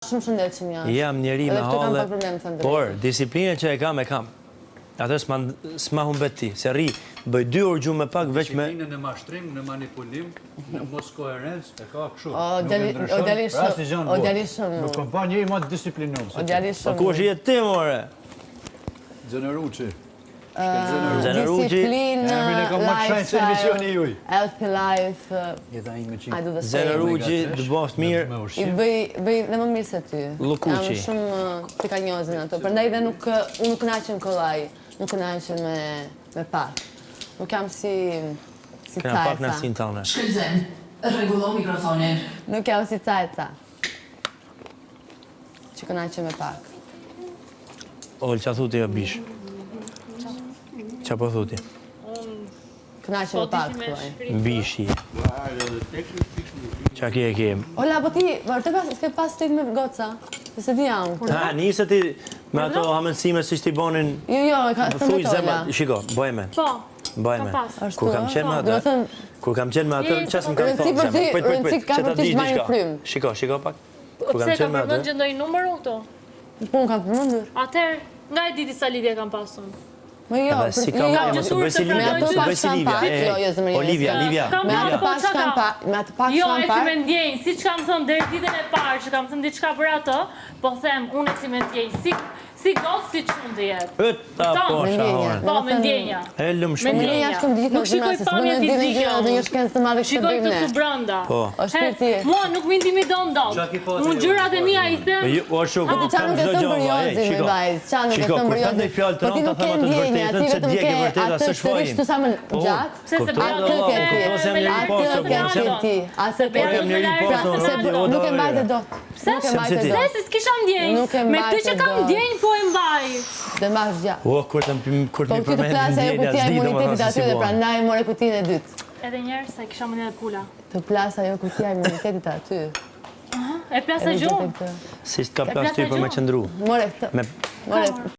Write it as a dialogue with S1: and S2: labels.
S1: Shumë shëndet që mjash.
S2: Jam njeri me hallë, por disiplinën që e kam. Atë s'ma humbet ti, se rri, bëj 2 orë gjumë me pak veç me...
S3: Disiplinën në mashtrim, në manipulim, në mos koherencë, e ka kështu.
S1: O djali shumë.
S3: Nuk kom pa njëri ma të disiplinuar.
S1: O djali shumë.
S2: Ku është jetë ti, more?
S3: Zënëruqi.
S1: Disciplinë, lifestyle, healthy life.
S2: Zënëruqi, të boft mirë.
S1: I bëj dhe më mirë se ty.
S2: Lukuqi.
S1: Jam shumë të kanjozin ato. Përndaj dhe unë nuk kënaqem kollaj. Nuk kënaqem me pak. Nuk jam si cajca.
S2: Këna pak në sin tane.
S4: Shkëllëzën, rregullo mikrofonin.
S1: Nuk jam si cajca. Që kënaqem me pak.
S2: Ollë, që thuti e bish? Qa po thuti?
S1: Kënaqem me pak, thuaj.
S2: Bishi. Qa ki e kem?
S1: Ola, po ti, vërtet s'ke pas të me goca? Se di jam.
S2: Ha, nisë ti me ato hamënsime si shti bonin...
S1: Jo, ka të
S2: Thuj
S1: me
S2: zemra,
S1: tola.
S2: shiko, bëj me.
S5: Po,
S2: Bëj me. Kur kam qenë me atë, kur kam qenë me atë, qas më kam
S1: Rëndësi
S2: thonë
S1: për ty,
S2: zemra.
S1: rëndësi ka për ty që marrë frymë.
S2: Shiko pak. Kur kam
S5: pse
S2: qenë
S5: ka
S2: me
S5: përmend
S2: atë...
S5: që ndonjë numër unë këto?
S1: Po, unë kam përmendur.
S5: Atëherë, nga e diti sa lidhje kam pasun?
S1: Me jo,
S2: Edhe si kam
S5: gjëtur
S2: su bëjsi
S5: të
S2: Livia,
S5: pranoj
S2: su bëjsi Livia. Olivia.
S1: Me atë pak shkam pa, me atë pak
S5: Jo,
S1: shkam
S5: e si me ndjenjë, si që kam thënë deri ditën e parë që kam thënë diçka për atë, po them, unë e si me ndjenjë, si gosë si qënë të jetë.
S2: Ëta po shahore.
S5: Po, me ndjenja.
S2: E lëmë
S5: Me
S2: shumë.
S5: ndjenja. Nuk shikoj pamje fizike. Shikoj të këtu brenda. Mua nuk më intimidon dot. Unë gjërat e mia i them.
S2: O shukë,
S1: Po ti çan nuk e thon për Jozi me vajzë, çan nuk e thon për Jozi. Po ti nuk ke ndjenjë, ti vetëm ke atë sërish të sa më gjatë.
S5: Pse se bëj
S1: Atë ke ti. Asë po nuk e mbajtë dot.
S5: Pse se s'kisha ndjenjë. Me këtë që kam ndjenjë po e mbaj.
S1: Dhe mbash gjatë.
S2: O, kur të mi përmendin
S1: ndjenja,
S2: ndjenja,
S1: s'di
S2: s'di
S1: do
S2: do më
S1: imunitetit aty dhe prandaj more kutinë e dytë.
S5: Edhe njerë se kisha më një pula.
S1: Të plas ajo kutia e imunitetit aty.
S5: E plasë gjumë.
S2: Si s'ka plas ty për me qëndru.
S1: More këtë.